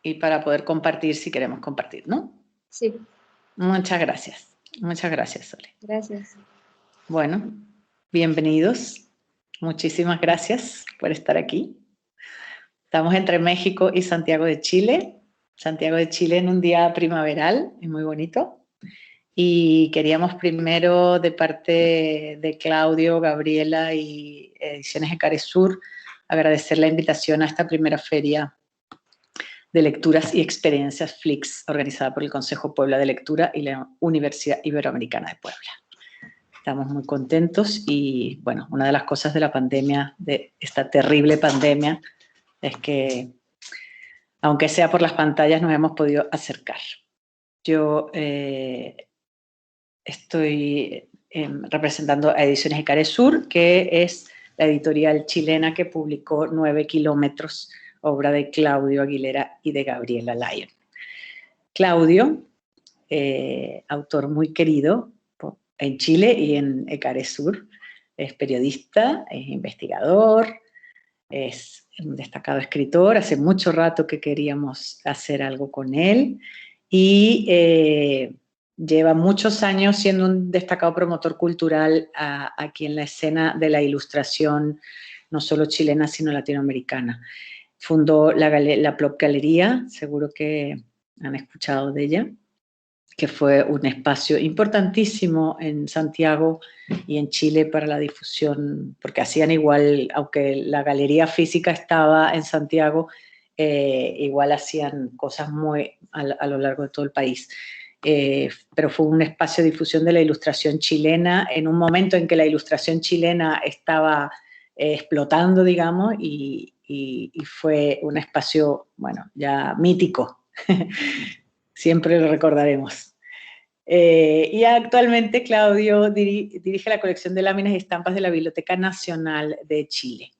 y para poder compartir si queremos compartir, ¿no? Sí. Muchas gracias. Muchas gracias, Sole. Gracias. Bueno, bienvenidos. Muchísimas gracias por estar aquí. Estamos entre México y Santiago de Chile. Santiago de Chile en un día primaveral, es muy bonito. Y queríamos primero, de parte de Claudio, Gabriela y Ediciones Ecaresur, agradecer la invitación a esta primera feria de lecturas y experiencias FLIX, organizada por el Consejo Puebla de Lectura y la Universidad Iberoamericana de Puebla. Estamos muy contentos y, bueno, una de las cosas de la pandemia, de esta terrible pandemia, es que, aunque sea por las pantallas, nos hemos podido acercar. Yo estoy representando a Ediciones Ecaresur, que es la editorial chilena que publicó 9 kilómetros, obra de Claudio Aguilera y de Gabriela Lyon. Claudio, autor muy querido en Chile y en Ecaresur, es periodista, es investigador, es un destacado escritor. Hace mucho rato que queríamos hacer algo con él y lleva muchos años siendo un destacado promotor cultural aquí en la escena de la ilustración, no solo chilena, sino latinoamericana. Fundó la Plop Galería, seguro que han escuchado de ella, que fue un espacio importantísimo en Santiago y en Chile para la difusión, porque hacían igual, aunque la galería física estaba en Santiago, igual hacían cosas muy a lo largo de todo el país. Pero fue un espacio de difusión de la ilustración chilena en un momento en que la ilustración chilena estaba explotando, digamos, y fue un espacio, bueno, ya mítico. Siempre lo recordaremos. Y actualmente Claudio dirige la colección de láminas y estampas de la Biblioteca Nacional de Chile.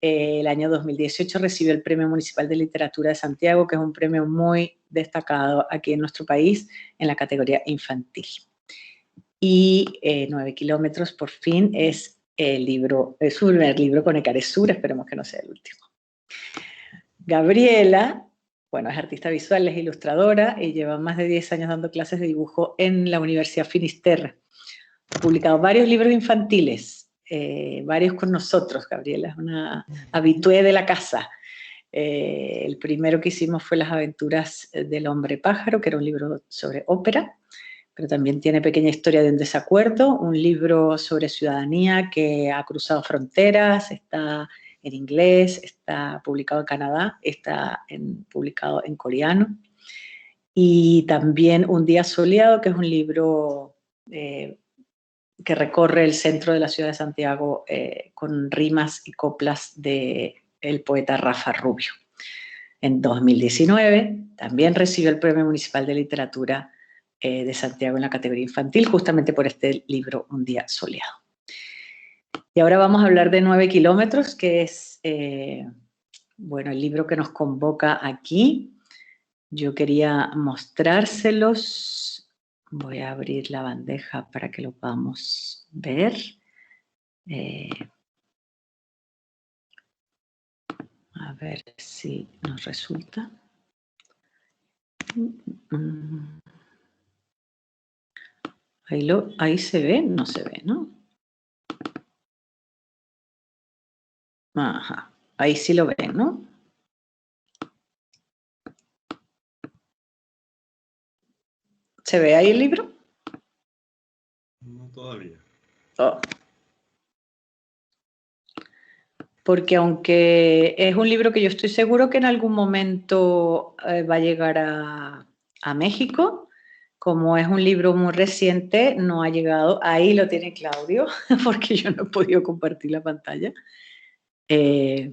El año 2018 recibió el Premio Municipal de Literatura de Santiago, que es un premio muy destacado aquí en nuestro país en la categoría infantil. Y 9 kilómetros, por fin, es su primer libro con Ecaresur, esperemos que no sea el último. Gabriela, bueno, es artista visual, es ilustradora y lleva más de 10 años dando clases de dibujo en la Universidad Finisterre. Ha publicado varios libros infantiles, varios con nosotros. Gabriela es una habitué de la casa. El primero que hicimos fue Las aventuras del hombre pájaro, que era un libro sobre ópera, pero también tiene Pequeña historia de un desacuerdo, un libro sobre ciudadanía que ha cruzado fronteras, está en inglés, está publicado en Canadá, está publicado en coreano. Y también Un día soleado, que es un libro que recorre el centro de la ciudad de Santiago con rimas y coplas del poeta Rafa Rubio. En 2019 también recibió el Premio Municipal de Literatura de Santiago en la categoría infantil, justamente por este libro, Un día soleado. Y ahora vamos a hablar de 9 kilómetros, que es, bueno, el libro que nos convoca aquí. Yo quería mostrárselos. Voy a abrir la bandeja para que lo podamos ver. A ver si nos resulta. Ahí se ve, no se ve, ¿no? Ajá, ahí sí lo ven, ¿no? ¿Se ve ahí el libro? No todavía. Oh. Porque aunque es un libro que yo estoy seguro que en algún momento va a llegar a México, como es un libro muy reciente, no ha llegado. Ahí lo tiene Claudio, porque yo no he podido compartir la pantalla. Esa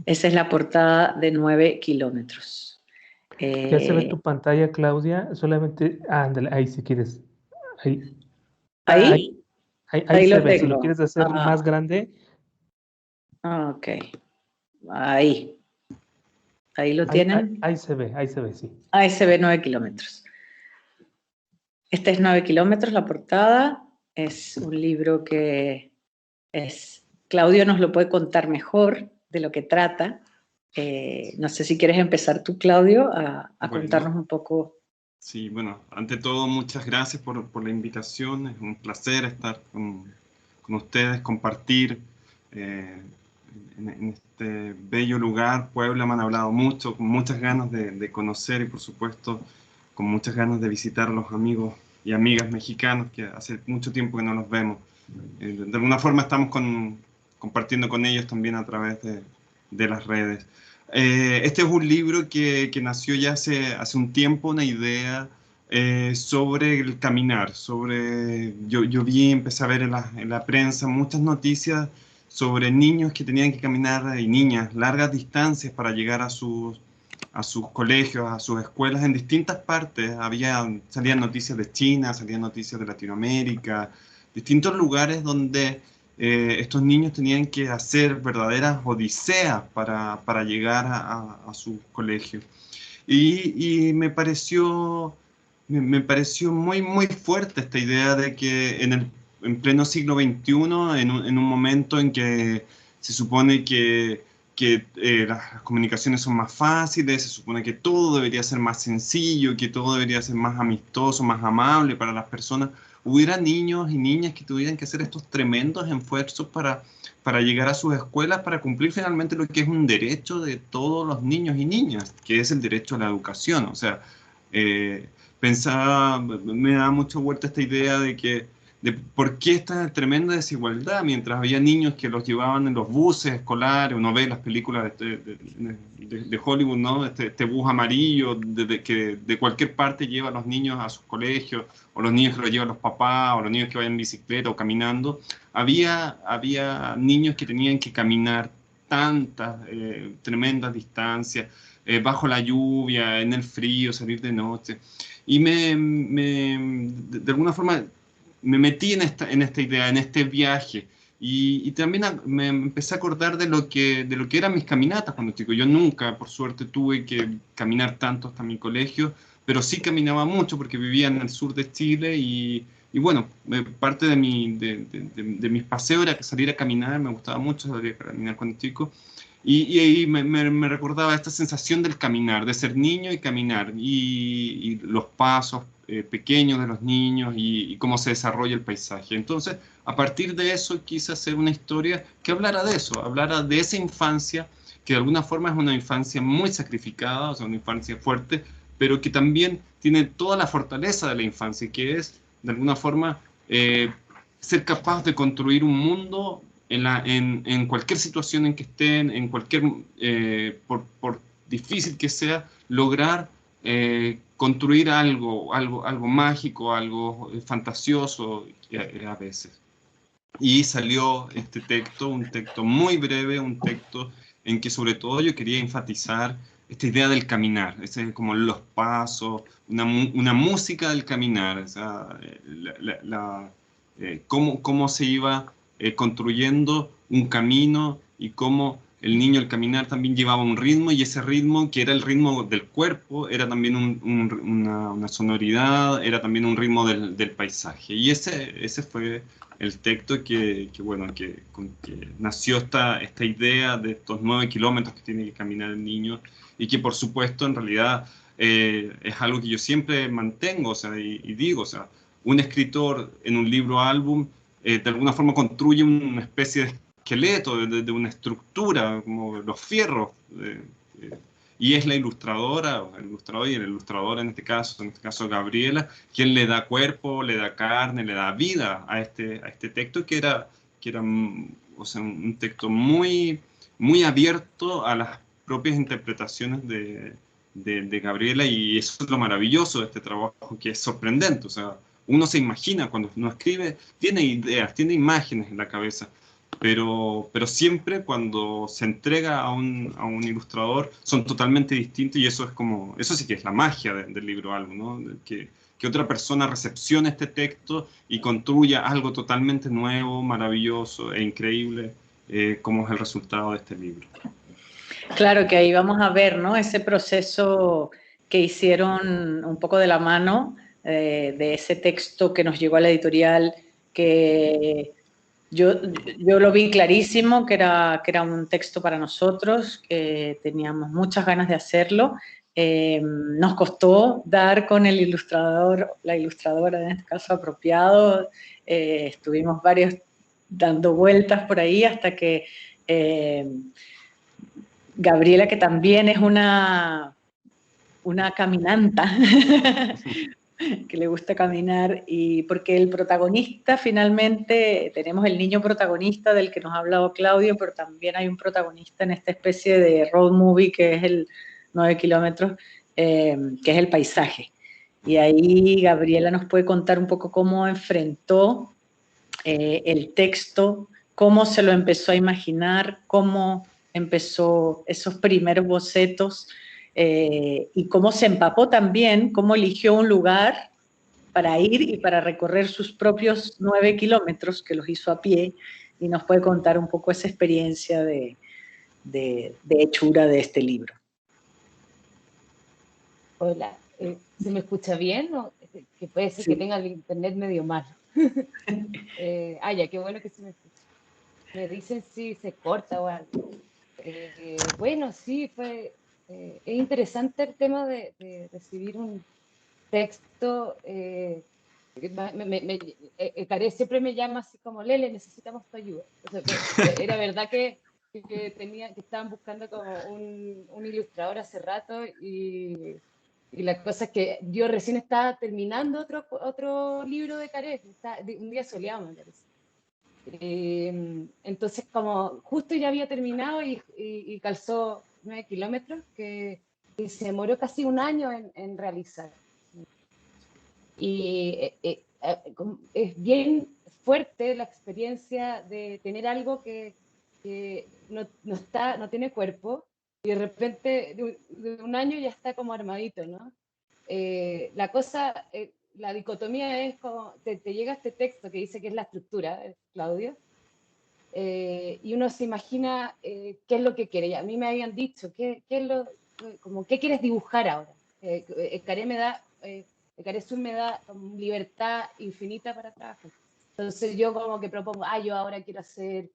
es la portada de 9 kilómetros. Ya se ve tu pantalla, Claudia. Solamente, ándale, ahí si quieres. Ahí. Ahí lo se ve. tengo. Si lo quieres hacer más grande. Ok. Ahí lo tienen. Ahí se ve, sí. Ahí se ve 9 kilómetros. Este es 9 kilómetros, la portada. Es un libro que Claudio nos lo puede contar mejor de lo que trata, No sé si quieres empezar tú, Claudio, a Bueno. Contarnos un poco. Sí, bueno, ante todo, muchas gracias por la invitación. Es un placer estar con ustedes, compartir en este bello lugar. Puebla me han hablado mucho, con muchas ganas de conocer y, por supuesto, con muchas ganas de visitar a los amigos y amigas mexicanos que hace mucho tiempo que no los vemos. De alguna forma estamos compartiendo con ellos también a través de las redes. Este es un libro que nació ya hace un tiempo, una idea sobre el caminar, yo empecé a ver en la prensa muchas noticias sobre niños que tenían que caminar, y niñas, largas distancias para llegar a sus colegios, a sus escuelas en distintas partes. Salían noticias de China, salían noticias de Latinoamérica, distintos lugares donde estos niños tenían que hacer verdaderas odiseas para llegar a su colegio. Y me pareció muy, muy fuerte esta idea de que en pleno siglo XXI, en un momento en que se supone que las comunicaciones son más fáciles, se supone que todo debería ser más sencillo, que todo debería ser más amistoso, más amable para las personas, hubiera niños y niñas que tuvieran que hacer estos tremendos esfuerzos para llegar a sus escuelas, para cumplir finalmente lo que es un derecho de todos los niños y niñas, que es el derecho a la educación. O sea, me da mucha vuelta esta idea de por qué esta tremenda desigualdad, mientras había niños que los llevaban en los buses escolares. Uno ve las películas de Hollywood, ¿no? Este bus amarillo que de cualquier parte lleva a los niños a sus colegios, o los niños que los llevan los papás, o los niños que vayan en bicicleta o caminando. Había niños que tenían que caminar tantas tremendas distancias, bajo la lluvia, en el frío, salir de noche. Y de alguna forma me metí en esta idea, en este viaje. Y también me empecé a acordar de lo que eran mis caminatas cuando chico. Yo nunca, por suerte, tuve que caminar tanto hasta mi colegio, pero sí caminaba mucho porque vivía en el sur de Chile y bueno, parte de mis paseos era salir a caminar. Me gustaba mucho salir a caminar cuando chico. Y ahí me recordaba esta sensación del caminar, de ser niño y caminar, y los pasos pequeños de los niños y cómo se desarrolla el paisaje. Entonces, a partir de eso quise hacer una historia que hablara de eso, hablara de esa infancia, que de alguna forma es una infancia muy sacrificada, o sea, una infancia fuerte, pero que también tiene toda la fortaleza de la infancia, que es, de alguna forma, ser capaz de construir un mundo en cualquier situación en que estén, en cualquier, por difícil que sea, lograr construir algo mágico, algo fantasioso a veces. Y salió este texto, un texto muy breve, un texto en que sobre todo yo quería enfatizar esta idea del caminar, como los pasos, una música del caminar, o sea, cómo se iba construyendo un camino y cómo el niño al caminar también llevaba un ritmo, y ese ritmo, que era el ritmo del cuerpo, era también una sonoridad, era también un ritmo del paisaje. Y ese fue el texto con que nació esta idea de estos 9 kilómetros que tiene que caminar el niño, y que por supuesto en realidad es algo que yo siempre mantengo, o sea, y digo, o sea, un escritor en un libro álbum de alguna forma construye una especie de esqueleto, de una estructura, como los fierros, y es la ilustradora, o el ilustrador, y el ilustrador en este caso Gabriela, quien le da cuerpo, le da carne, le da vida a este texto, que era o sea, un texto muy, muy abierto a las propias interpretaciones de Gabriela, y eso es lo maravilloso de este trabajo, que es sorprendente. O sea, uno se imagina cuando uno escribe, tiene ideas, tiene imágenes en la cabeza, pero siempre cuando se entrega a un ilustrador son totalmente distintos, y eso sí que es la magia del libro álbum, ¿no? Que otra persona recepcione este texto y construya algo totalmente nuevo, maravilloso e increíble, como es el resultado de este libro. Claro, que ahí vamos a ver, ¿no? Ese proceso que hicieron un poco de la mano de ese texto que nos llegó a la editorial, que Yo lo vi clarísimo, que era un texto para nosotros, que teníamos muchas ganas de hacerlo. Nos costó dar con el ilustrador, la ilustradora en este caso apropiado. Estuvimos varios dando vueltas por ahí hasta que Gabriela, que también es una caminanta, que le gusta caminar, y porque el protagonista finalmente, tenemos el niño protagonista del que nos ha hablado Claudio, pero también hay un protagonista en esta especie de road movie que es el 9 kilómetros, que es el paisaje. Y ahí Gabriela nos puede contar un poco cómo enfrentó el texto, cómo se lo empezó a imaginar, cómo empezó esos primeros bocetos, y cómo se empapó también, cómo eligió un lugar para ir y para recorrer sus propios 9 kilómetros, que los hizo a pie, y nos puede contar un poco esa experiencia de hechura de este libro. Hola, ¿se me escucha bien? ¿O que puede ser que tenga el internet medio mal? Ya, qué bueno que se me escucha. Me dicen si se corta o algo. Bueno, sí, es interesante el tema de recibir un texto. Care siempre me llama así como, Lele, necesitamos tu ayuda. Era verdad que estaban buscando como un ilustrador hace rato, y la cosa es que yo recién estaba terminando otro libro de Care, un día soleado, me parece. Entonces, como justo ya había terminado y calzó 9 kilómetros, que se demoró casi un año en realizar. Y es bien fuerte la experiencia de tener algo que no tiene cuerpo, y de repente de un año ya está como armadito, ¿no? La dicotomía es como, te llega este texto que dice que es la estructura, Claudio, y uno se imagina qué es lo que quiere. A mí me habían dicho, ¿qué quieres dibujar ahora? Caresur me da libertad infinita para trabajar. Entonces yo como que propongo, yo ahora quiero hacer,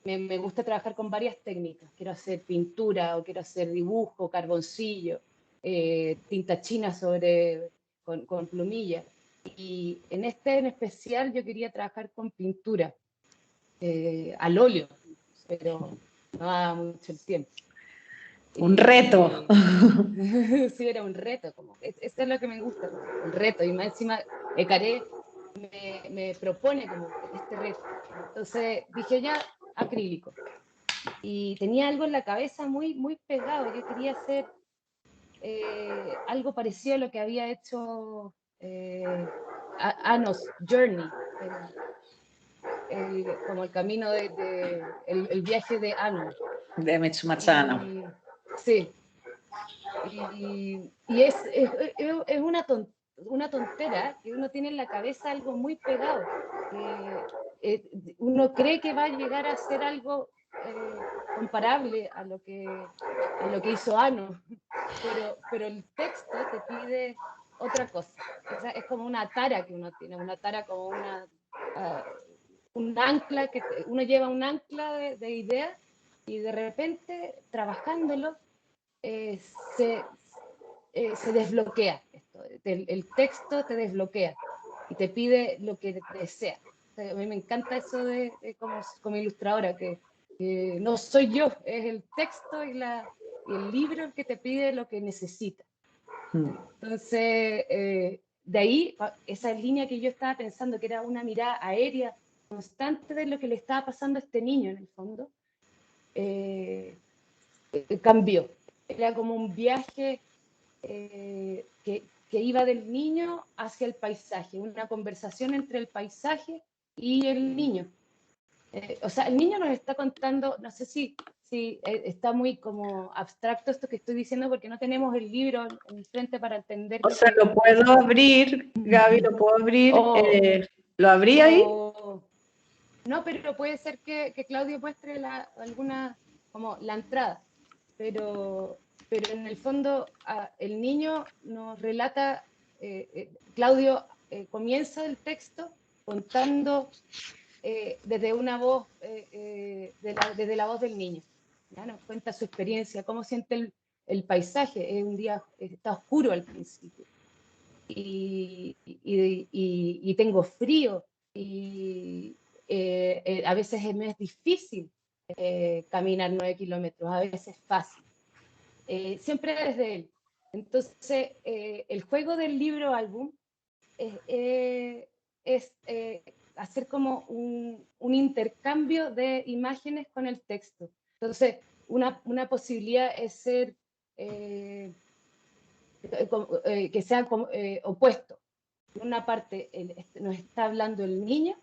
me gusta trabajar con varias técnicas, quiero hacer pintura, o quiero hacer dibujo, carboncillo, tinta china con plumilla. Y en especial yo quería trabajar con pintura, al óleo, pero no daba mucho el tiempo. Un reto. Sí, era un reto, eso es lo que me gusta, el reto, y más encima Caré me propone como este reto. Entonces dije, ya, acrílico. Y tenía algo en la cabeza muy, muy pegado. Yo quería hacer algo parecido a lo que había hecho Anos Journey, como el camino el viaje de Ano. De Mitsumatsu Anno. Sí. Y es una tontera que uno tiene en la cabeza, algo muy pegado. Uno cree que va a llegar a ser algo comparable a lo que hizo Ano, pero el texto te pide otra cosa. Es como una tara que uno tiene, una tara como un ancla, uno lleva un ancla de ideas, y de repente, trabajándolo, se desbloquea esto. El texto te desbloquea y te pide lo que desea. A mí me encanta eso como ilustradora, que no soy yo, es el texto y el libro el que te pide lo que necesita. Entonces, de ahí, esa línea que yo estaba pensando, que era una mirada aérea constante de lo que le estaba pasando a este niño en el fondo, cambió. Era como un viaje que iba del niño hacia el paisaje, una conversación entre el paisaje y el niño. O sea, el niño nos está contando, no sé si está muy como abstracto esto que estoy diciendo, porque no tenemos el libro enfrente para entender. O sea, lo puedo abrir, Gaby, lo puedo abrir. ¿Lo abrí ahí? No, pero puede ser que Claudio muestre alguna, como la entrada, pero en el fondo el niño nos relata, Claudio comienza el texto contando desde una voz, desde la voz del niño. ¿Ya? Nos cuenta su experiencia, cómo siente el paisaje. Un día está oscuro al principio y tengo frío y a veces me es difícil caminar 9 kilómetros, a veces es fácil. Siempre desde él. Entonces, el juego del libro álbum es hacer como un intercambio de imágenes con el texto. Entonces, una posibilidad es ser que sea opuesto. Por una parte nos está hablando el niño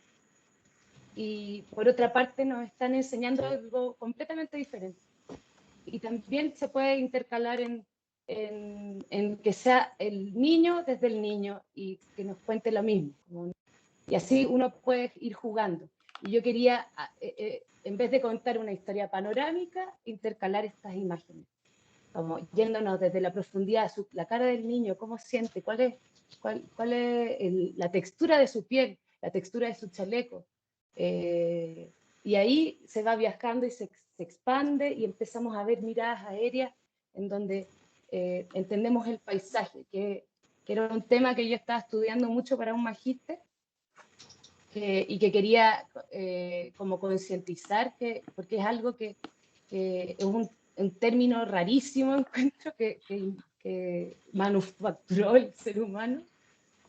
y por otra parte nos están enseñando algo completamente diferente. Y también se puede intercalar en que sea el niño desde el niño y que nos cuente lo mismo. Y así uno puede ir jugando. Y yo quería, en vez de contar una historia panorámica, intercalar estas imágenes, como yéndonos desde la profundidad, la cara del niño, cómo siente, cuál es la textura de su piel, la textura de su chaleco. Y ahí se va viajando y se expande y empezamos a ver miradas aéreas en donde entendemos el paisaje, que era un tema que yo estaba estudiando mucho para un magíster y que quería como concientizar, porque es algo que es un término rarísimo, encuentro, que manufacturó el ser humano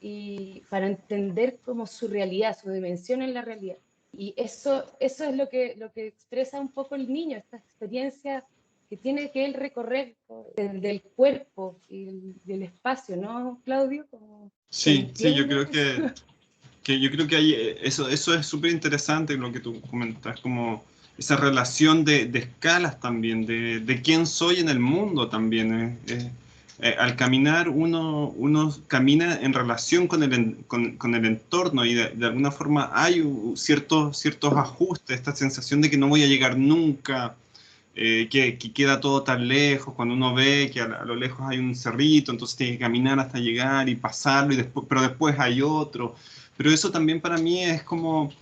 y para entender como su realidad, su dimensión en la realidad. Y eso es lo que expresa un poco el niño, esta experiencia que tiene que él recorrer del cuerpo y del espacio, ¿no, Claudio? Sí, sí, yo creo que hay, eso es súper interesante lo que tú comentas, como esa relación de escalas también, de quién soy en el mundo también. Al caminar uno camina en relación con el entorno y de alguna forma hay ciertos ajustes, esta sensación de que no voy a llegar nunca, que queda todo tan lejos, cuando uno ve que a lo lejos hay un cerrito, entonces tiene que caminar hasta llegar y pasarlo, pero después hay otro. Pero eso también para mí es como,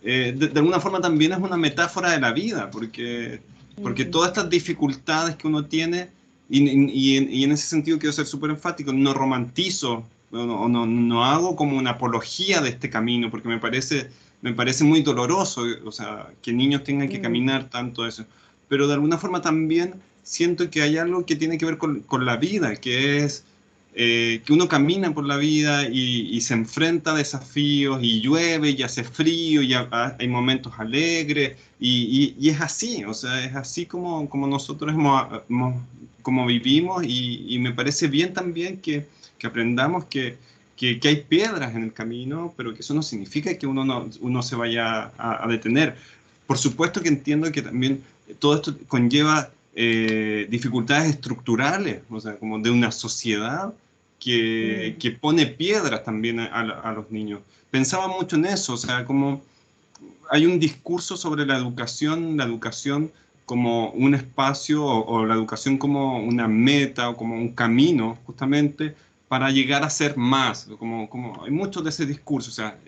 de alguna forma también es una metáfora de la vida, porque todas estas dificultades que uno tiene, y en ese sentido quiero ser súper enfático, no romantizo, no hago como una apología de este camino, porque me parece muy doloroso, o sea, que niños tengan que caminar tanto eso. Pero de alguna forma también siento que hay algo que tiene que ver con la vida, que es que uno camina por la vida y se enfrenta a desafíos y llueve y hace frío y hay momentos alegres y es así, o sea, es así como nosotros como vivimos y me parece bien también que aprendamos que hay piedras en el camino, pero que eso no significa que uno se vaya a detener. Por supuesto que entiendo que también todo esto conlleva dificultades estructurales, o sea, como de una sociedad que pone piedras también a los niños. Pensaba mucho en eso, o sea, como hay un discurso sobre la educación como un espacio o la educación como una meta o como un camino justamente para llegar a ser más, como hay mucho de ese discurso, o sea,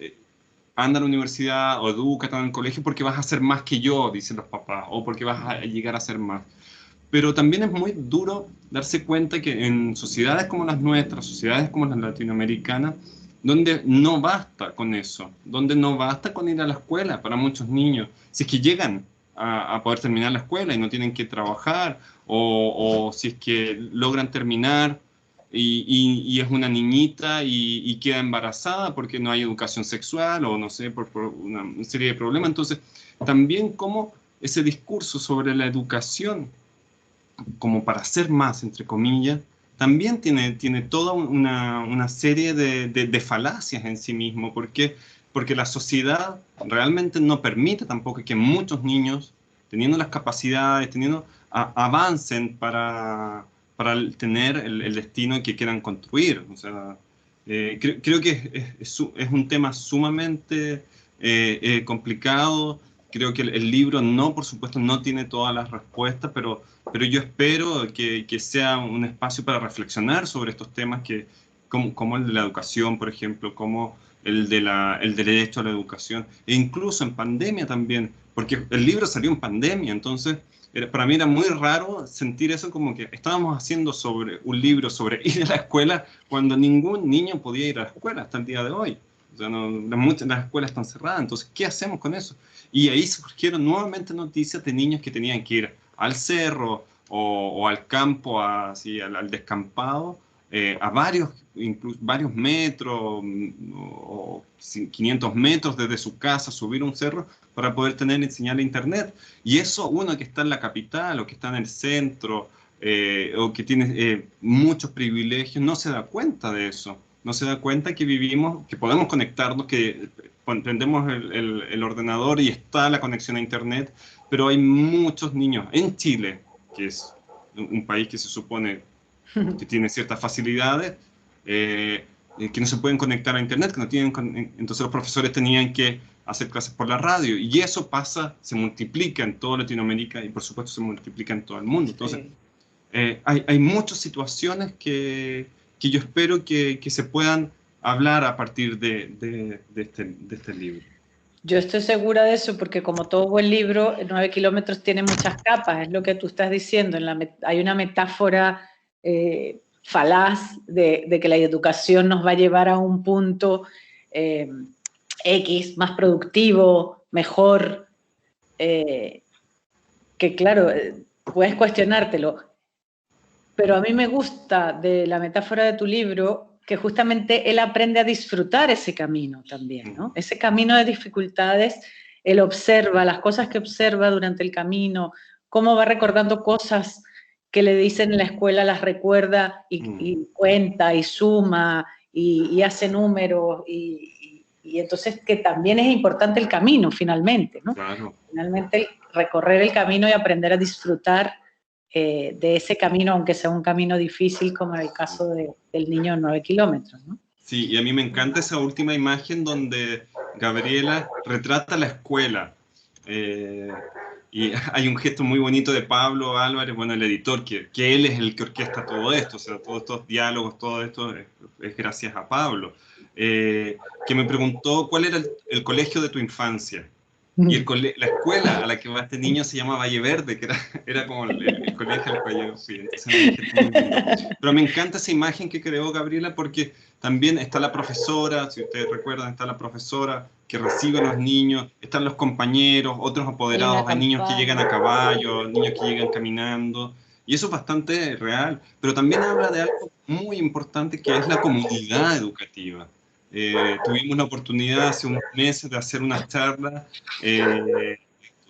anda a la universidad o edúcate en el colegio porque vas a ser más que yo, dicen los papás, o porque vas a llegar a ser más. Pero también es muy duro darse cuenta que en sociedades como las nuestras, sociedades como las latinoamericanas, donde no basta con eso, donde no basta con ir a la escuela para muchos niños, si es que llegan a poder terminar la escuela y no tienen que trabajar, o si es que logran terminar y es una niñita y queda embarazada porque no hay educación sexual o no sé, por una serie de problemas. Entonces, también como ese discurso sobre la educación como para hacer más, entre comillas, también tiene toda una serie de falacias en sí mismo, porque la sociedad realmente no permite tampoco que muchos niños, teniendo las capacidades, avancen para tener el destino que quieran construir. O sea, creo que es un tema sumamente complicado. Creo que el libro por supuesto, no tiene todas las respuestas, pero yo espero que sea un espacio para reflexionar sobre estos temas como el de la educación, por ejemplo, cómo el del derecho a la educación, e incluso en pandemia también, porque el libro salió en pandemia, entonces para mí era muy raro sentir eso, como que estábamos haciendo un libro sobre ir a la escuela cuando ningún niño podía ir a la escuela hasta el día de hoy. O sea, las escuelas están cerradas, entonces, ¿qué hacemos con eso? Y ahí surgieron nuevamente noticias de niños que tenían que ir al cerro o al campo, así, al descampado, a varios metros o 500 metros desde su casa, subir un cerro para poder tener señal de internet. Y eso uno que está en la capital o que está en el centro o que tiene muchos privilegios no se da cuenta de eso. No se da cuenta que vivimos, que podemos conectarnos, que prendemos el ordenador y está la conexión a internet, pero hay muchos niños en Chile, que es un país que se supone que tiene ciertas facilidades, que no se pueden conectar a internet, que no tienen, entonces los profesores tenían que hacer clases por la radio, y eso pasa, se multiplica en toda Latinoamérica y por supuesto se multiplica en todo el mundo. Entonces, hay muchas situaciones que yo espero que se puedan hablar a partir de este libro. Yo estoy segura de eso porque como todo buen libro, 9 kilómetros tiene muchas capas, es lo que tú estás diciendo. Hay una metáfora falaz de que la educación nos va a llevar a un punto X, más productivo, mejor, que claro, puedes cuestionártelo. Pero a mí me gusta de la metáfora de tu libro que justamente él aprende a disfrutar ese camino también, ¿no? Ese camino de dificultades, él observa las cosas que observa durante el camino, cómo va recordando cosas que le dicen en la escuela, las recuerda y cuenta y suma y hace números y entonces que también es importante el camino finalmente, ¿no? Claro. Finalmente recorrer el camino y aprender a disfrutar de ese camino, aunque sea un camino difícil, como en el caso del niño de 9 kilómetros, ¿no? Sí, y a mí me encanta esa última imagen donde Gabriela retrata la escuela. Y hay un gesto muy bonito de Pablo Álvarez, bueno, el editor, que él es el que orquesta todo esto, o sea, todos estos diálogos, todo esto es gracias a Pablo, que me preguntó cuál era el colegio de tu infancia. Y la escuela a la que va este niño se llama Valle Verde, que era como el colegio al cual yo fui. Entonces, pero me encanta esa imagen que creó Gabriela porque también está la profesora, si ustedes recuerdan, está la profesora que recibe a los niños, están los compañeros, otros apoderados, hay niños que llegan a caballo, niños que llegan caminando, y eso es bastante real. Pero también habla de algo muy importante que es la comunidad educativa. Tuvimos la oportunidad hace unos meses de hacer una charla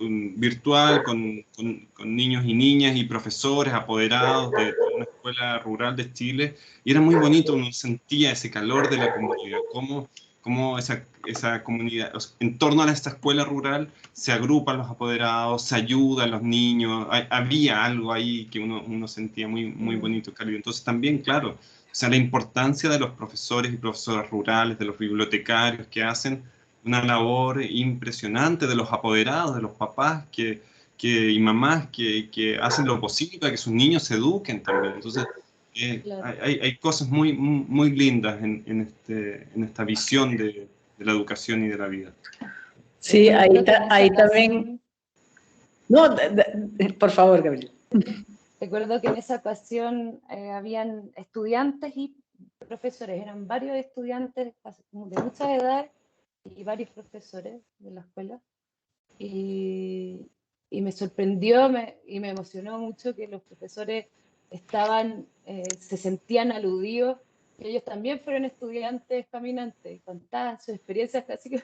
virtual con niños y niñas y profesores apoderados de una escuela rural de Chile, y era muy bonito, uno sentía ese calor de la comunidad, cómo esa comunidad, en torno a esta escuela rural, se agrupan los apoderados, se ayudan los niños, había algo ahí que uno sentía muy, muy bonito, cálido. Entonces también, claro, o sea, la importancia de los profesores y profesoras rurales, de los bibliotecarios que hacen una labor impresionante, de los apoderados, de los papás y mamás que hacen lo posible para que sus niños se eduquen también. Entonces, Claro. hay cosas muy, muy lindas en esta visión de la educación y de la vida. Sí, ahí ocasión, también... No, por favor, Gabriel. Recuerdo que en esa ocasión habían estudiantes y profesores, eran varios estudiantes de mucha edad y varios profesores de la escuela. Y me sorprendió y me emocionó mucho que los profesores se sentían aludidos, que ellos también fueron estudiantes caminantes, contaban sus experiencias casi que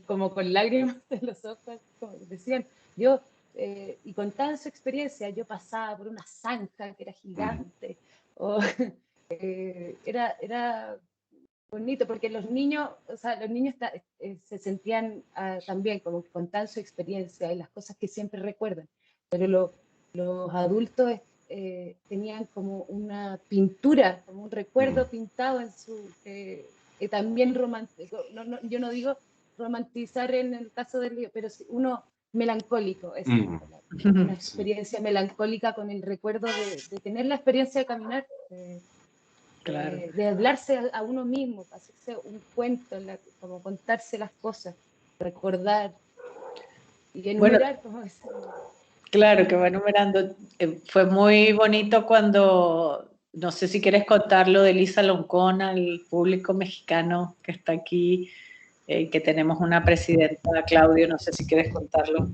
como con lágrimas en los ojos, como decían, y contaban su experiencia, yo pasaba por una zanja que era gigante, era bonito, porque los niños, o sea, los niños se sentían también como que contaban su experiencia y las cosas que siempre recuerdan, pero los adultos tenían como una pintura, como un recuerdo pintado en también romántico, yo no digo romantizar en el caso del libro, pero uno melancólico, una experiencia melancólica con el recuerdo de tener la experiencia de caminar. Claro. De hablarse a uno mismo, hacerse un cuento, como contarse las cosas, recordar y enumerar, como decía. Claro, que va enumerando. Fue muy bonito cuando, no sé si quieres contarlo de Elisa Loncón al público mexicano que está aquí, que tenemos una presidenta, Claudio, no sé si quieres contarlo.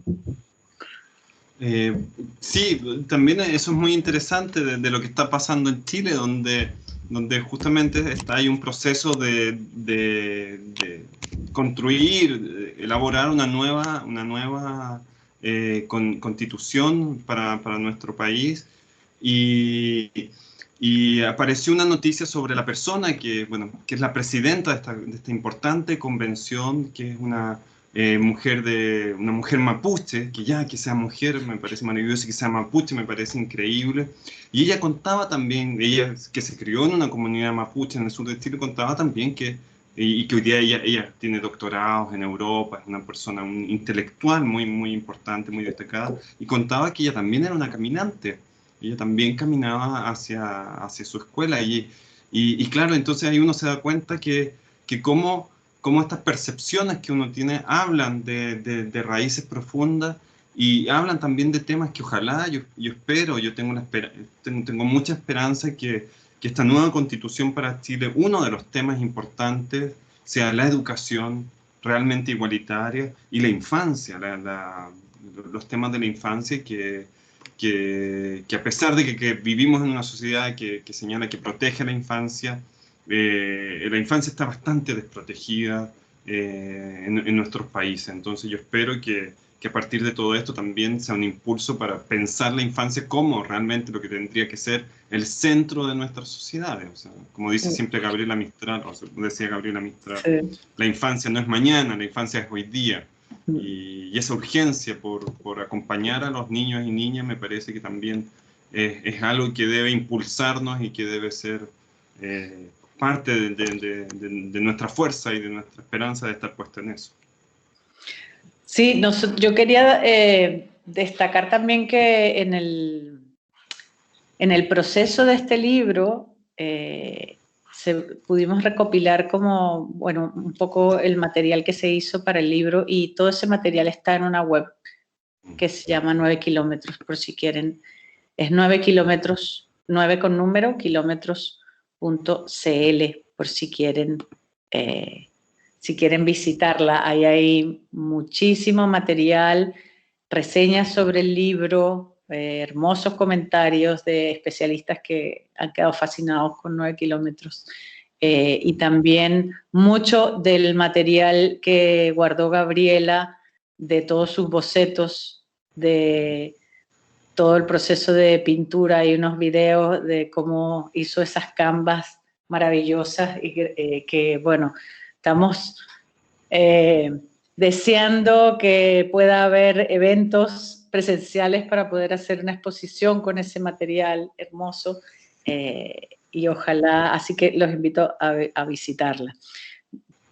Sí, también eso es muy interesante de lo que está pasando en Chile, donde justamente hay un proceso de construir, elaborar una nueva constitución para nuestro país. Y apareció una noticia sobre la persona que es la presidenta de esta importante convención, que es una una mujer mapuche, que sea mujer me parece maravilloso, que sea mapuche me parece increíble. Y ella contaba también, ella que se crió en una comunidad mapuche en el sur de Chile, contaba también que hoy día ella tiene doctorados en Europa, es una persona, un intelectual muy importante, muy destacada, y contaba que ella también era una caminante. Ella también caminaba hacia su escuela y claro, entonces ahí uno se da cuenta que cómo estas percepciones que uno tiene hablan de raíces profundas y hablan también de temas que ojalá, yo espero, yo tengo mucha esperanza que esta nueva constitución para Chile, uno de los temas importantes sea la educación realmente igualitaria y la infancia, los temas de la infancia que a pesar de que vivimos en una sociedad que señala que protege a la infancia está bastante desprotegida en nuestros países. Entonces yo espero que a partir de todo esto también sea un impulso para pensar la infancia como realmente lo que tendría que ser el centro de nuestras sociedades. O sea, como dice siempre Gabriela Mistral, o sea, decía Gabriela Mistral, Sí. la infancia no es mañana, la infancia es hoy día. Y esa urgencia por acompañar a los niños y niñas me parece que también es algo que debe impulsarnos y que debe ser parte de nuestra fuerza y de nuestra esperanza de estar puesta en eso. Sí, yo quería destacar también que en el proceso de este libro pudimos recopilar como, bueno, un poco el material que se hizo para el libro y todo ese material está en una web que se llama 9 kilómetros, por si quieren. Es 9 kilómetros, 9 con número, kilómetros.cl, por si quieren visitarla. Ahí hay muchísimo material, reseñas sobre el libro, hermosos comentarios de especialistas que han quedado fascinados con 9 kilómetros. Y también mucho del material que guardó Gabriela, de todos sus bocetos, de todo el proceso de pintura y unos videos de cómo hizo esas canvas maravillosas y que bueno, estamos deseando que pueda haber eventos presenciales para poder hacer una exposición con ese material hermoso y ojalá, así que los invito a visitarla.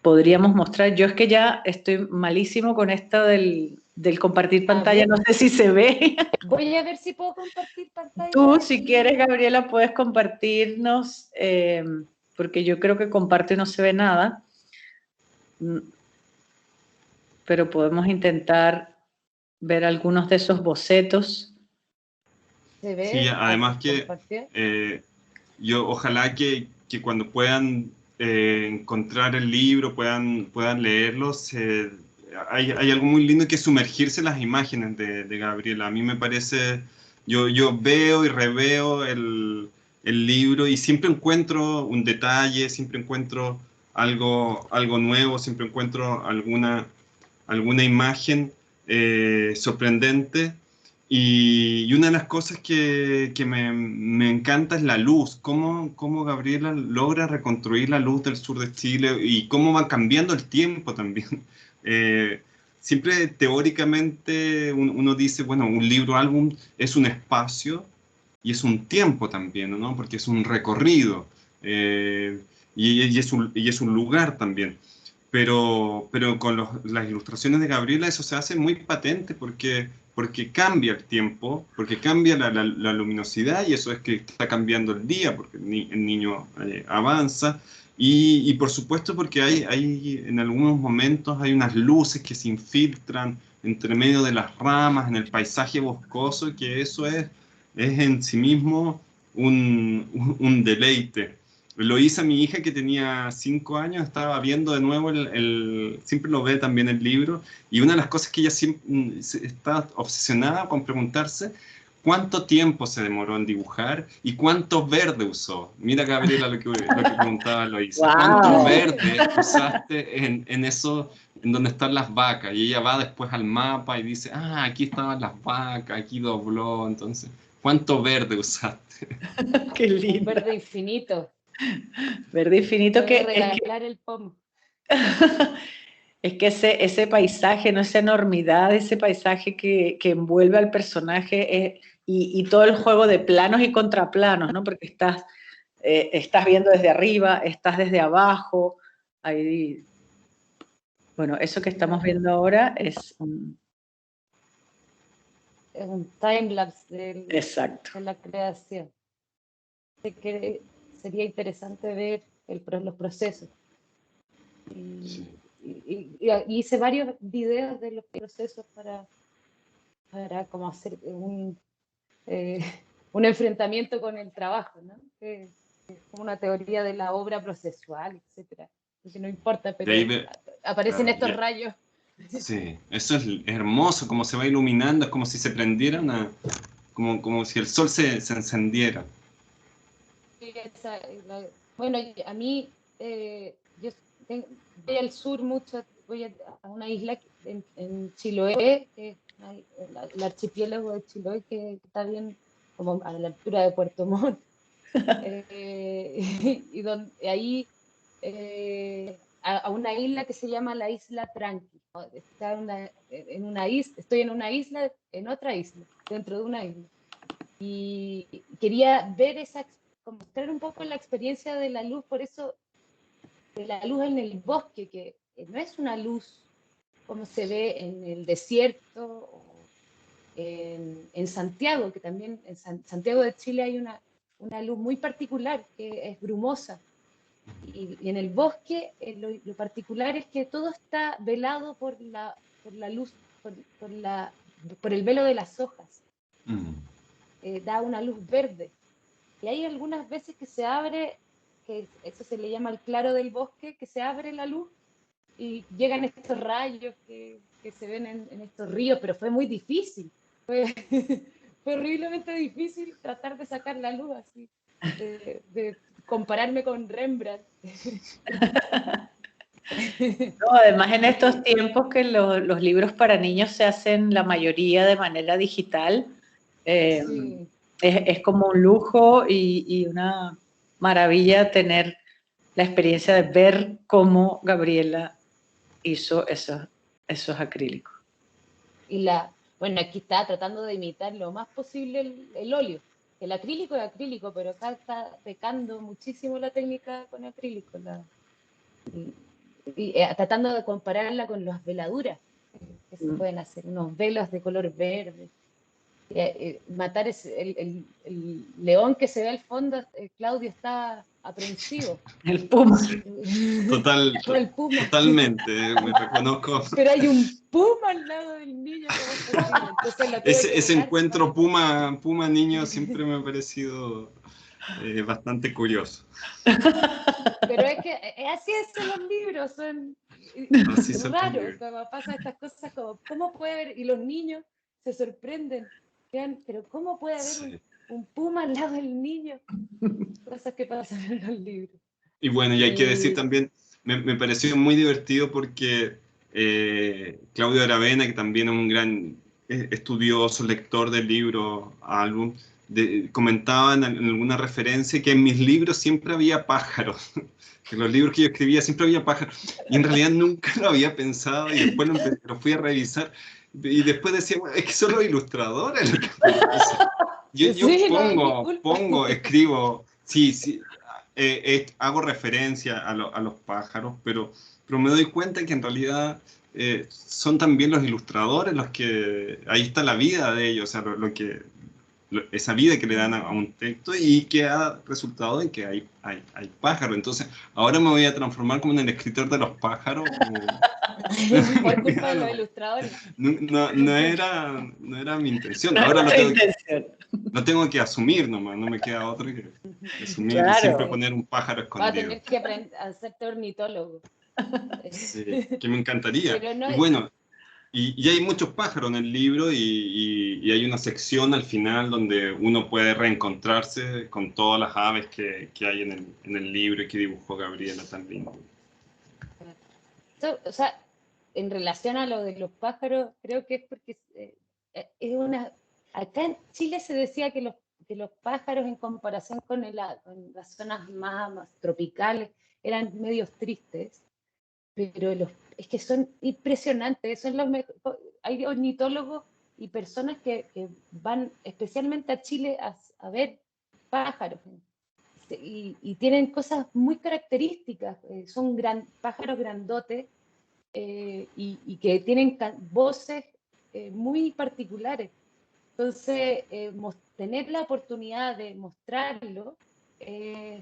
Podríamos mostrar, yo es que ya estoy malísimo con esto del compartir pantalla, no sé si se ve. Voy a ver si puedo compartir pantalla. Tú, si quieres, Gabriela, puedes compartirnos, porque yo creo que comparte no se ve nada, pero podemos intentar ver algunos de esos bocetos. ¿Se ve? Sí, además que yo ojalá que cuando puedan encontrar el libro, puedan leerlo, hay algo muy lindo que es sumergirse en las imágenes de Gabriela. A mí me parece, yo veo y reveo el libro y siempre encuentro un detalle, siempre encuentro algo nuevo, siempre encuentro alguna imagen sorprendente. Y una de las cosas que me encanta es la luz, cómo Gabriela logra reconstruir la luz del sur de Chile y cómo va cambiando el tiempo también. Siempre teóricamente uno dice, bueno, un libro álbum es un espacio y es un tiempo también, ¿no? Porque es un recorrido y es un lugar también. Pero con las ilustraciones de Gabriela eso se hace muy patente porque porque cambia el tiempo, porque cambia la luminosidad, y eso es que está cambiando el día, porque el niño avanza, y por supuesto porque hay en algunos momentos hay unas luces que se infiltran entre medio de las ramas, en el paisaje boscoso, que eso es en sí mismo un deleite. Lo hice a mi hija que tenía 5 años, estaba viendo de nuevo siempre lo ve también el libro, y una de las cosas que ella siempre está obsesionada con preguntarse, ¿cuánto tiempo se demoró en dibujar y cuánto verde usó? Mira, Gabriela, lo que preguntaba Loisa. Wow. ¿Cuánto verde usaste en eso, en donde están las vacas? Y ella va después al mapa y dice, aquí estaban las vacas, aquí dobló, entonces, ¿cuánto verde usaste? Qué Un lindo. verde infinito. Verde infinito Puede que regalar el pomo. es que ese paisaje, ¿no? Esa enormidad, ese paisaje que envuelve al personaje y todo el juego de planos y contraplanos, ¿no? Porque estás viendo desde arriba, estás desde abajo. Ahí, bueno, eso que estamos viendo ahora es un timelapse exacto. de la creación. Así que sería interesante ver los procesos. Y hice varios videos de los procesos para como hacer un enfrentamiento con el trabajo, ¿no? Que es como una teoría de la obra procesual, etcétera. Porque no importa, pero aparecen estos rayos. Sí, eso es hermoso, como se va iluminando, es como si se prendiera como si el sol se encendiera. Bueno, a mí, yo voy al sur mucho, voy a una isla en Chiloé, que es el archipiélago de Chiloé, que está bien como a la altura de Puerto Montt. Y ahí a una isla que se llama la Isla Tranqui. Estoy en una isla, en otra isla, dentro de una isla. Y quería ver mostrar un poco la experiencia de la luz, por eso de la luz en el bosque, que no es una luz como se ve en el desierto, en Santiago, que también en Santiago de Chile hay una luz muy particular, que es brumosa. Y en el bosque lo particular es que todo está velado por la luz, por el velo de las hojas. Da una luz verde. Y hay algunas veces que se abre, que eso se le llama el claro del bosque, que se abre la luz y llegan estos rayos que se ven en estos ríos, pero fue muy difícil. Fue horriblemente difícil tratar de sacar la luz así, de compararme con Rembrandt. No, además, en estos tiempos que los libros para niños se hacen la mayoría de manera digital, Sí. es como un lujo y una maravilla tener la experiencia de ver cómo Gabriela hizo esos acrílicos. Bueno, aquí está tratando de imitar lo más posible el óleo. El acrílico es acrílico, pero acá está pecando muchísimo la técnica con acrílico. Tratando de compararla con las veladuras que se pueden hacer, unos velos de color verde. Matar el león que se ve al fondo, Claudio está aprensivo. El puma. El puma. Totalmente, me reconozco. Pero hay un puma al lado del niño, ¿cómo es posible? Entonces ese encuentro puma-niño siempre me ha parecido bastante curioso. Pero es que así son los libros, son raros. Pasan estas cosas como, ¿cómo puede haber? Y los niños se sorprenden. Pero ¿cómo puede haber un puma al lado del niño? Cosas que pasan en los libros. Y bueno, y hay que decir también, me pareció muy divertido porque Claudio Aravena, que también es un gran estudioso, lector del libro, álbum, comentaba en alguna referencia que en mis libros siempre había pájaros. En los libros que yo escribía siempre había pájaros. Y en realidad nunca lo había pensado y después lo fui a revisar. Y después decía, bueno, es que son los ilustradores lo que me dicen. Yo escribo, sí, hago referencia a los pájaros, pero me doy cuenta que en realidad son también los ilustradores los que, ahí está la vida de ellos, o sea, esa vida que le dan a un texto y que ha resultado en que hay pájaros. Entonces, ahora me voy a transformar como en el escritor de los pájaros. Por culpa de los ilustradores. No era mi intención. No Ahora era intención. lo tengo que asumir nomás, no me queda otro que asumir y Claro. siempre poner un pájaro Va a escondido. tener que aprender a hacerte ornitólogo. Sí, que me encantaría. Pero no y bueno, y hay muchos pájaros en el libro y hay una sección al final donde uno puede reencontrarse con todas las aves que hay en el libro y que dibujó Gabriela tan lindo. o sea, en relación a lo de los pájaros, creo que es porque es una... Acá en Chile se decía que los pájaros en comparación con las zonas más tropicales eran medios tristes, pero es que son impresionantes, son hay ornitólogos y personas que van especialmente a Chile a ver pájaros y tienen cosas muy características, son pájaros grandotes y que tienen voces muy particulares. Entonces, tener la oportunidad de mostrarlo es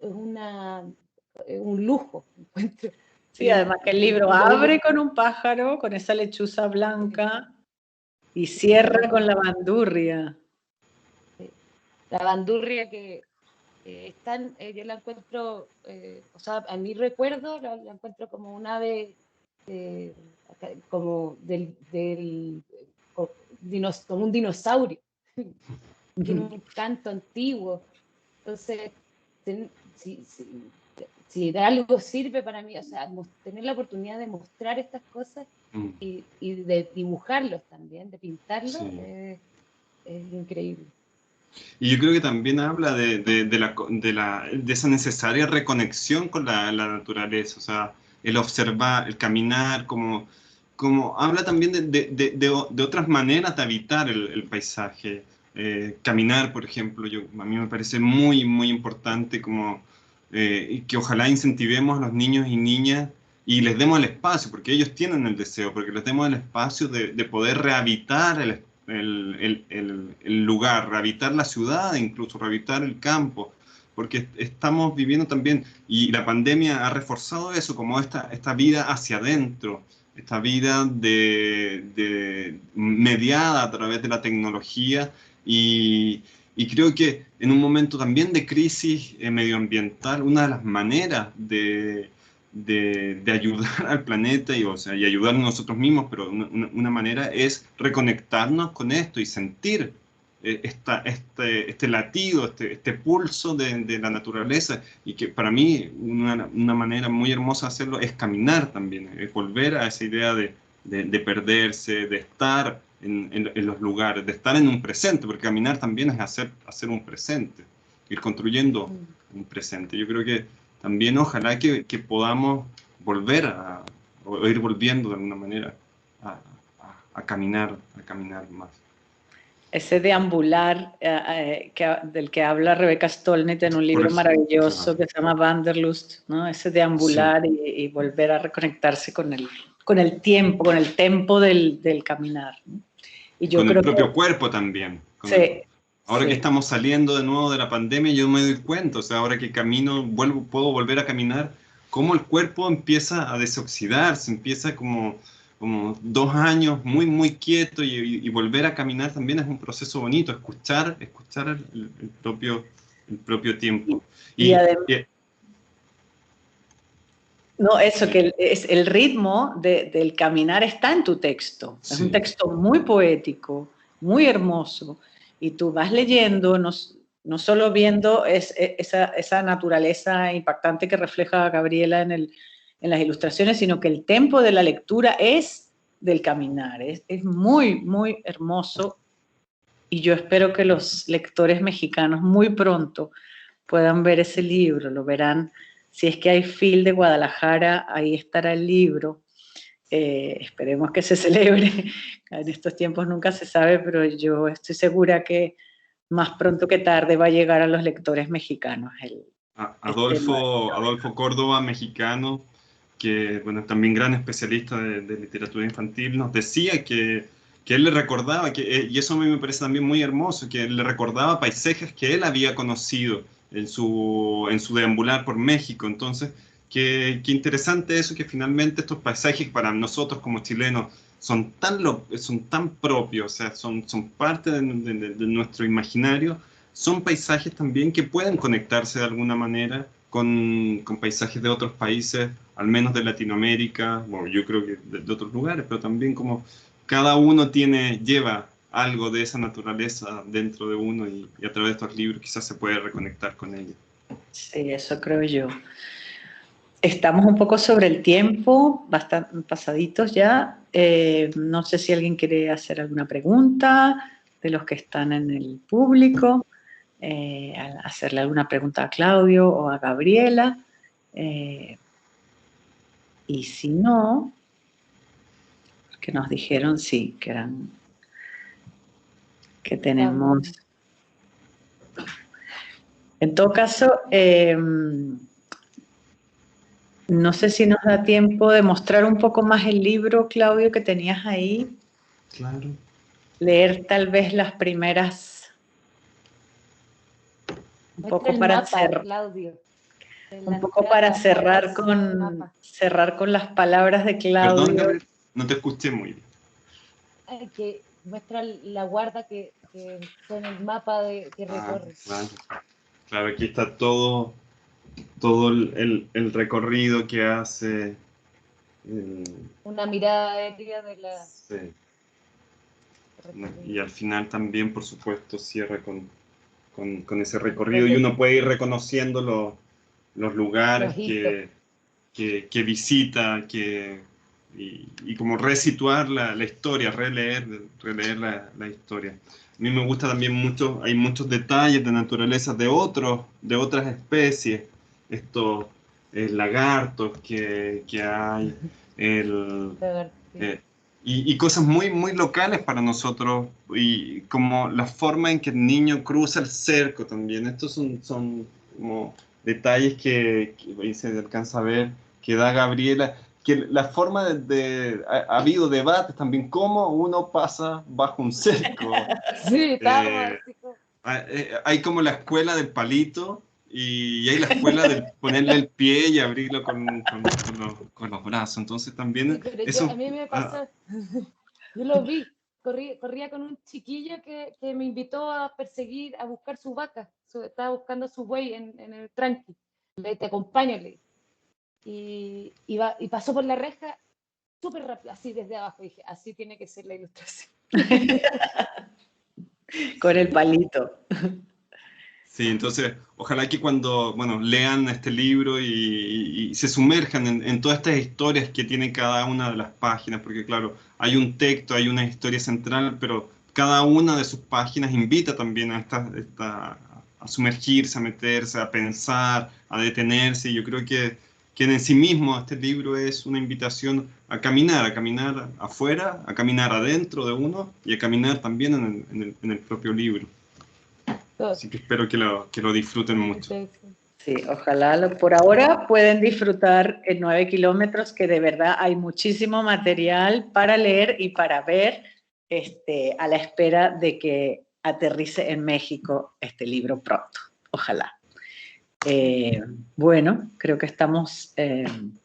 un lujo, encuentro. Sí, además que el libro abre con un pájaro, con esa lechuza blanca, y cierra con la bandurria. La bandurria que yo la encuentro, o sea, a mi recuerdo la encuentro como un ave, como como un dinosaurio. Tiene un canto antiguo. Entonces, si de algo sirve para mí, o sea, tener la oportunidad de mostrar estas cosas y de dibujarlos también, de pintarlos, Sí. es increíble. Y yo creo que también habla de esa necesaria reconexión con la naturaleza, o sea, el observar, el caminar, como habla también de otras maneras de habitar el paisaje. Caminar, por ejemplo, a mí me parece muy, muy importante que ojalá incentivemos a los niños y niñas y les demos el espacio, porque ellos tienen el deseo, porque les demos el espacio de poder rehabilitar el lugar, rehabilitar la ciudad, incluso rehabilitar el campo, porque estamos viviendo también, y la pandemia ha reforzado eso, como esta vida hacia adentro, esta vida mediada a través de la tecnología, y creo que en un momento también de crisis medioambiental, una de las maneras de ayudar al planeta y ayudarnos nosotros mismos, pero una manera es reconectarnos con esto y sentir este latido, este pulso de la naturaleza, y que para mí una manera muy hermosa de hacerlo es caminar también, es volver a esa idea de perderse, de estar en los lugares, de estar en un presente, porque caminar también es hacer un presente, ir construyendo un presente. Yo creo que también ojalá que podamos volver o ir volviendo de alguna manera a caminar más. Ese deambular del que habla Rebecca Stolnit en un libro maravilloso que se llama Wanderlust, ¿no? Ese deambular, sí. y volver a reconectarse con el tiempo, con el tempo del caminar, ¿no? Y yo con creo el propio cuerpo también. Sí. Ahora sí. que estamos saliendo de nuevo de la pandemia, yo me doy cuenta, o sea, ahora que camino, puedo volver a caminar, cómo el cuerpo empieza a desoxidarse, empieza como 2 años muy, muy quieto, y volver a caminar también es un proceso bonito, escuchar el propio tiempo. Y además, no, eso, que el ritmo del caminar está en tu texto. Es un texto muy poético, muy hermoso, y tú vas leyendo, no solo viendo esa naturaleza impactante que refleja Gabriela en las ilustraciones, sino que el tempo de la lectura es del caminar. Es muy, muy hermoso, y yo espero que los lectores mexicanos muy pronto puedan ver ese libro, lo verán. Si es que hay FIL de Guadalajara, ahí estará el libro. Esperemos que se celebre. En estos tiempos nunca se sabe, pero yo estoy segura que más pronto que tarde va a llegar a los lectores mexicanos. Adolfo Córdoba, mexicano, que bueno, también gran especialista de literatura infantil, nos decía que él le recordaba, y eso a mí me parece también muy hermoso, que él le recordaba paisajes que él había conocido en su deambular por México. Entonces, qué interesante eso, que finalmente estos paisajes para nosotros como chilenos son tan propios, o sea, son parte de nuestro imaginario. Son paisajes también que pueden conectarse de alguna manera con paisajes de otros países, al menos de Latinoamérica, bueno, yo creo que de otros lugares, pero también como cada uno lleva algo de esa naturaleza dentro de uno, y a través de estos libros quizás se puede reconectar con ella. Sí, eso creo yo. Estamos un poco sobre el tiempo, bastante pasaditos ya. No sé si alguien quiere hacer alguna pregunta de los que están en el público, hacerle alguna pregunta a Claudio o a Gabriela. Y si no, que nos dijeron sí, que tenemos. En todo caso, no sé si nos da tiempo de mostrar un poco más el libro, Claudio, que tenías ahí. Claro. Leer tal vez las primeras, un poco para cerrar, Claudio, un poco para cerrar con las palabras de Claudio. Perdón, Gabriel, no te escuché muy bien. Que muestra la guarda que con el mapa que recorre. Claro, aquí está todo el recorrido que hace. Una mirada aérea de la... Sí. Y al final también, por supuesto, cierra con ese recorrido, y uno puede ir reconociendo los lugares que visita, y como resituar la historia, releer la historia. A mí me gusta también mucho, hay muchos detalles de naturaleza de otras especies, estos lagartos que hay, y cosas muy, muy locales para nosotros, y como la forma en que el niño cruza el cerco también. Estos son como detalles que ahí se alcanza a ver, que da Gabriela, que la forma ha habido debates también, cómo uno pasa bajo un cerco. Sí, estábamos así como... Hay como la escuela del palito, y hay la escuela de ponerle el pie y abrirlo con los brazos. Entonces también Sí, pero eso... a mí me pasó, yo lo vi, corría con un chiquillo que me invitó a perseguir, a buscar su vaca, estaba buscando su buey en el tranqui. Te acompaño, le dije. Y pasó por la reja súper rápido, así desde abajo. Dije, así tiene que ser la ilustración. Con el palito. Sí, entonces, ojalá que cuando, bueno, lean este libro y se sumerjan en todas estas historias que tiene cada una de las páginas, porque claro, hay un texto, hay una historia central, pero cada una de sus páginas invita también a sumergirse, a meterse, a pensar, a detenerse, y yo creo que en sí mismo este libro es una invitación a caminar afuera, a caminar adentro de uno, y a caminar también en el propio libro. Así que espero que lo disfruten mucho. Sí, ojalá por ahora pueden disfrutar en 9 kilómetros, que de verdad hay muchísimo material para leer y para ver, a la espera de que aterrice en México este libro pronto. Ojalá. Bueno, creo que estamos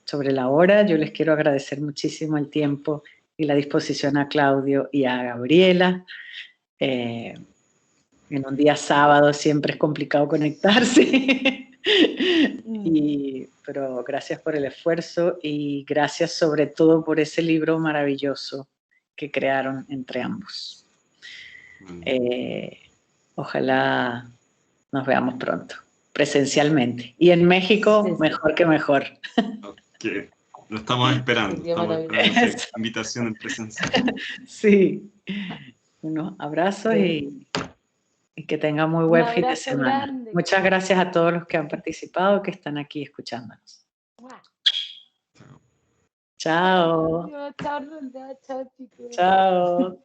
sobre la hora. Yo les quiero agradecer muchísimo el tiempo y la disposición a Claudio y a Gabriela. En un día sábado siempre es complicado conectarse, pero gracias por el esfuerzo, y gracias sobre todo por ese libro maravilloso que crearon entre ambos. Ojalá nos veamos pronto, presencialmente. Y en México, mejor que mejor. Okay. Lo estamos esperando. Estamos esperando esa invitación en presencial. Sí. Unos abrazos y que tengan muy buen fin de semana. Grande. Muchas gracias a todos los que han participado, que están aquí escuchándonos. Chao. Chao, chao, chao, chicos. Chao.